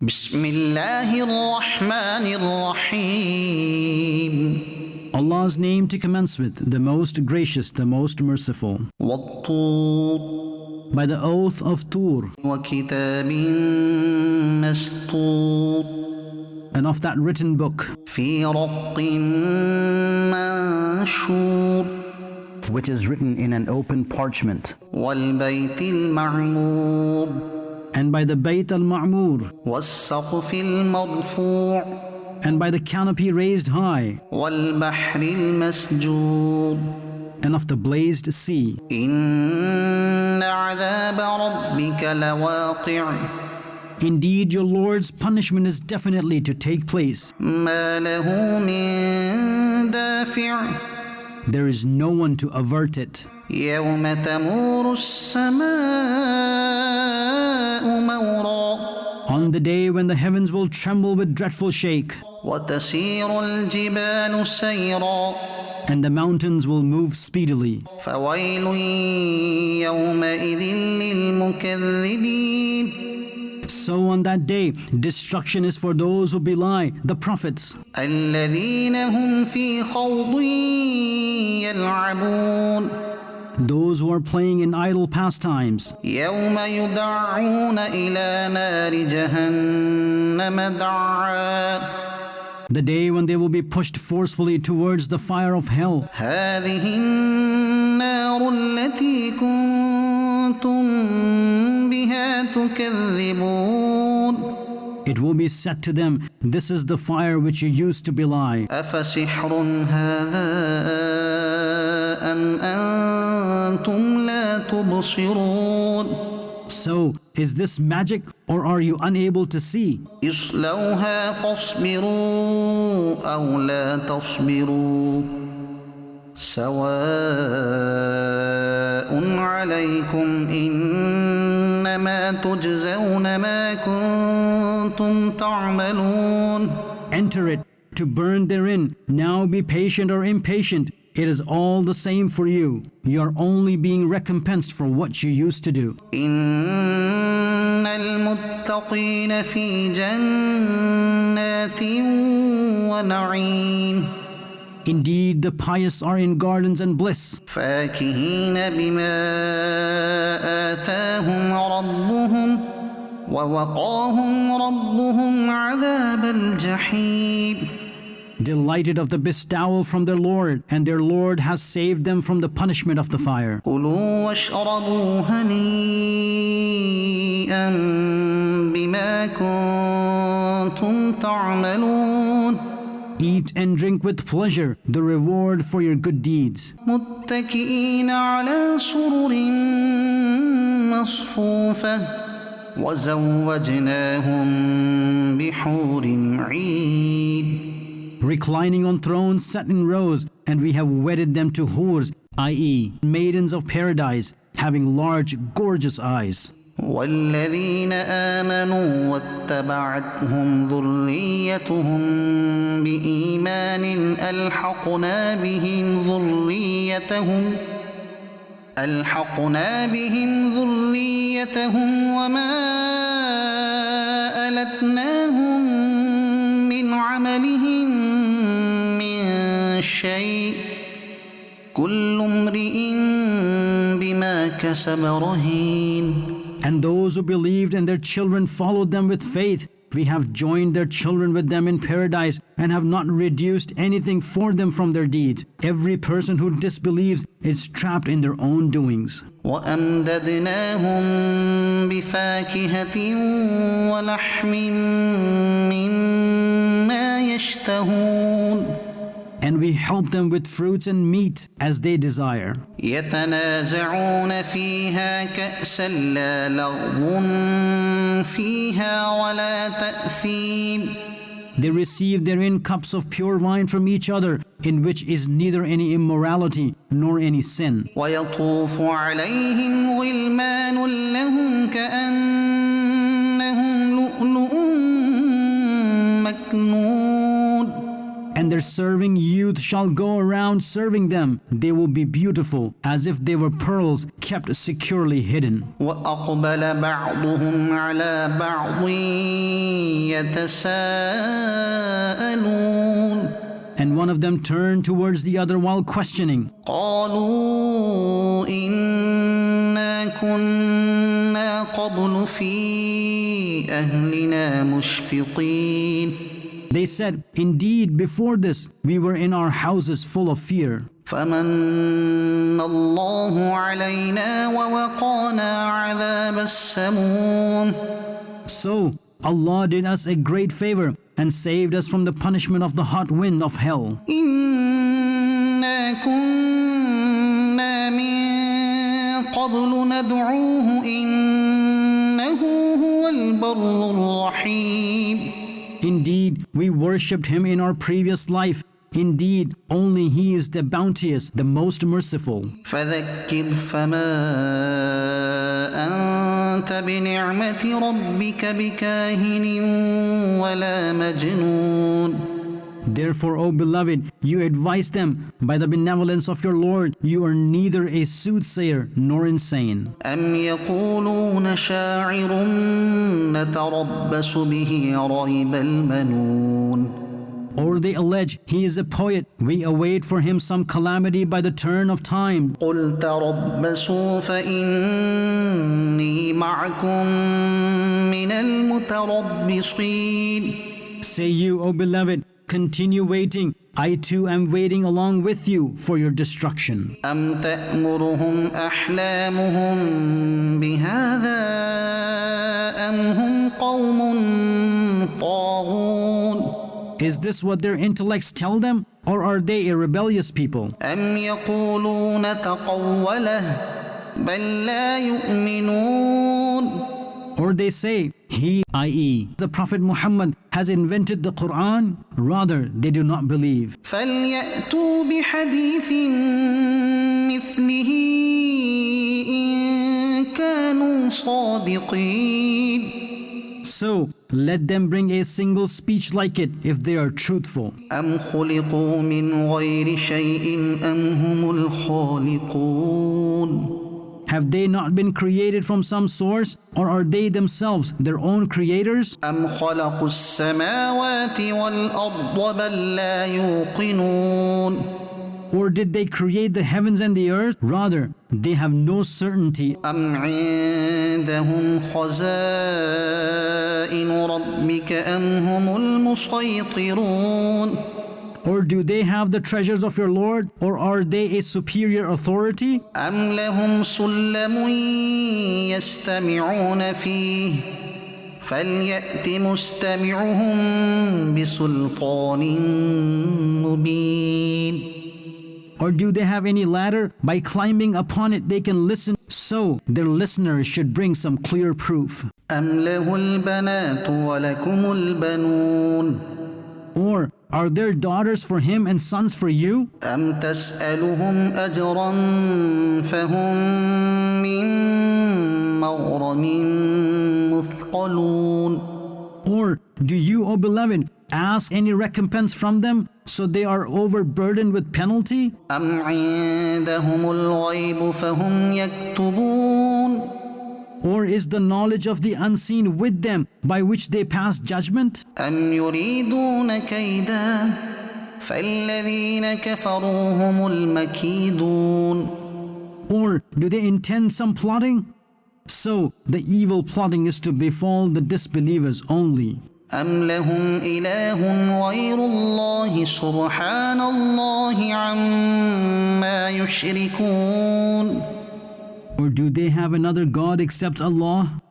بسم الله الرحمن الرحيم. Allah's name to commence with, the most gracious, the most merciful. والطور By the oath of Tur, وكتاب مسطور and of that written book, في رق منشور which is written in an open parchment, والبيت المعمور and by the Bayt al-Ma'mur, والسقف المرفوع and by the canopy raised high, والبحر المسجور and of the blazed sea. إن عذاب ربك لواقع Indeed, your Lord's punishment is definitely to take place. ما له من دافع There is no one to avert it. يوم تمور السماء مورا On the day when the heavens will tremble with dreadful shake, وتسير الجبال سيرا and the mountains will move speedily. فويل يومئذ للمكذبين. So on that day, destruction is for those who belie the prophets, الذين هم في خوض يلعبون those who are playing in idle pastimes. يوم يدعون إلى نار جهنم دعا The day when they will be pushed forcefully towards the fire of hell. هذه النار التي كنتم بها تكذبون. It will be said to them, this is the fire which you used to belie. أفسحر هذا أم أنتم لا تبصرون. So, is this magic or are you unable to see? اصلوها فاصبروا أو لا تصبروا سواء عليكم إنما تجزون ما كنتم تعملون. Enter it, to burn therein. Now be patient or impatient. It is all the same for you. You are only being recompensed for what you used to do. إن المتقين في جنات ونعيم. Indeed, the pious are in gardens and bliss, فاكهين بما آتاهم ربهم ووقاهم ربهم عذاب الجحيم. delighted of the bestowal from their Lord, and their Lord has saved them from the punishment of the fire. كلوا واشربوا هنيئا بما كنتم تعملون. Eat and drink with pleasure, the reward for your good deeds. متكئين على سرر مصفوفة وزوجناهم بحور عين. Reclining on thrones set in rows, and we have wedded them to hurs, i.e., maidens of paradise, having large, gorgeous eyes. والذين آمنوا واتبعتهم ذريتهم بإيمان ألحقنا بهم ذريتهم وما ألتناهم من عملهم من شيء كل امرئ بما كسب رهين. And those who believed and their children followed them with faith, we have joined their children with them in paradise and have not reduced anything for them from their deeds. Every person who disbelieves is trapped in their own doings. وأمددناهم بفاكهة ولحم مما يشتهون. And we help them with fruits and meat as they desire. يتنازعون فيها كأسا لا لغو فيها ولا تأثيم. They receive therein cups of pure wine from each other, in which is neither any immorality nor any sin. ويطوف عليهم غلمان لهم كأنهم لؤلؤ مكنون. And their serving youth shall go around serving them. They will be beautiful, as if they were pearls kept securely hidden. وأقبل بعضهم على بعض يتساءلون And one of them turned towards the other while questioning. قالوا إنا كنا قبل في أهلنا مشفقين They said, Indeed, before this, we were in our houses full of fear. فمن الله علينا ووقانا عذاب السموم So Allah did us a great favor and saved us from the punishment of the hot wind of hell. إنا كنا من قبل ندعوه إنه هو البر الرحيم Indeed, we worshipped him in our previous life. Indeed, only he is the bounteous, the most merciful. فذكر فما أنت بنعمة ربك بكاهن ولا مجنون Therefore, O beloved, you advise them, by the benevolence of your Lord, you are neither a soothsayer nor insane. أم يقولون شاعر نتربص به ريب المنون Or they allege he is a poet, we await for him some calamity by the turn of time. قل تربصوا فإني معكم من المتربصين Say you, O beloved, continue waiting. I too am waiting along with you for your destruction. أم تأمرهم أحلامهم بهذا أم هم قوم طاغون Is this what their intellects tell them, or are they a rebellious people? أم يقولون تقوله بل لا يؤمنون Or they say, he, i.e., the Prophet Muhammad, has invented the Quran? Rather, they do not believe. فليأتوا بحديث مثله إن كانوا صادقين So, let them bring a single speech like it if they are truthful. أم خلقوا من غير شيء أم هم الخالقون Have they not been created from some source, or are they themselves their own creators? أم خلقوا السماوات والأرض بل لا يوقنون Or did they create the heavens and the earth? Rather, they have no certainty. أم عندهم خزائن ربك أم هم المسيطرون Or do they have the treasures of your Lord, or are they a superior authority? أم لهم سلم يستمعون فيه فليأت مستمعهم بسلطان مبين Or do they have any ladder? By climbing upon it they can listen. So their listeners should bring some clear proof. أم له البنات ولكم البنون Or are there daughters for him and sons for you? أم تسألهم أجرا فهم من مغرم مثقلون Or do you, O beloved, ask any recompense from them, so they are overburdened with penalty? أم عندهم الغيب فهم يكتبون Or is the knowledge of the unseen with them, by which they pass judgment? أم يريدون كيدا فالذين كفروا هم المكيدون Or do they intend some plotting? So the evil plotting is to befall the disbelievers only. أم لهم إله غير الله سبحان الله عما يشركون Or do they have another God except Allah?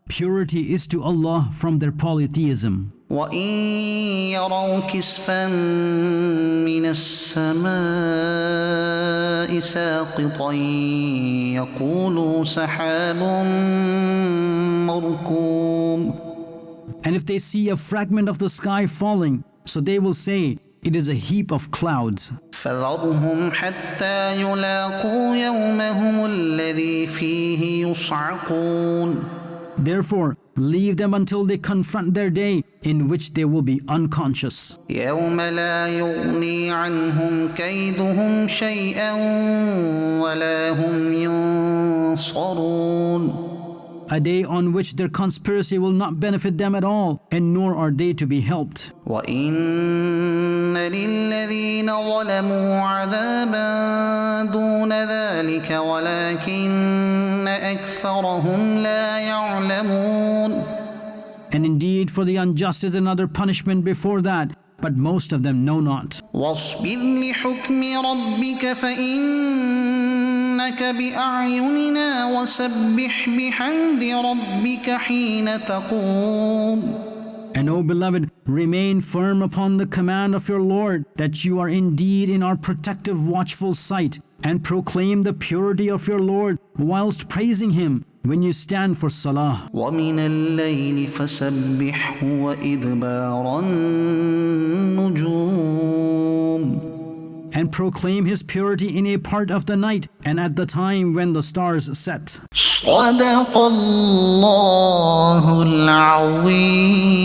Purity is to Allah from their polytheism. وإن يروا كسفا من السماء ساقطا يقولوا سحاب مركوم And if they see a fragment of the sky falling, so they will say, it is a heap of clouds. فذرهم حتى يلاقوا يومهم الذي فيه يصعقون Therefore, leave them until they confront their day in which they will be unconscious. يوم لا يغني عنهم كيدهم شيئا ولا هم ينصرون a day on which their conspiracy will not benefit them at all, and nor are they to be helped. وإن للذين ظلموا عذابا دون ذلك ولكن أكثرهم لا يعلمون. And indeed, for the unjust is another punishment before that, but most of them know not. واصبر لحكم ربك فإنك بأعيننا وسبح بحمد ربك حين تقوم. And O beloved, remain firm upon the command of your Lord, that you are indeed in our protective watchful sight, and proclaim the purity of your Lord whilst praising Him when you stand for salah. ومن الليل فسبحه وإدبار النجوم. And proclaim His purity in a part of the night and at the time when the stars set. صدق الله العظيم.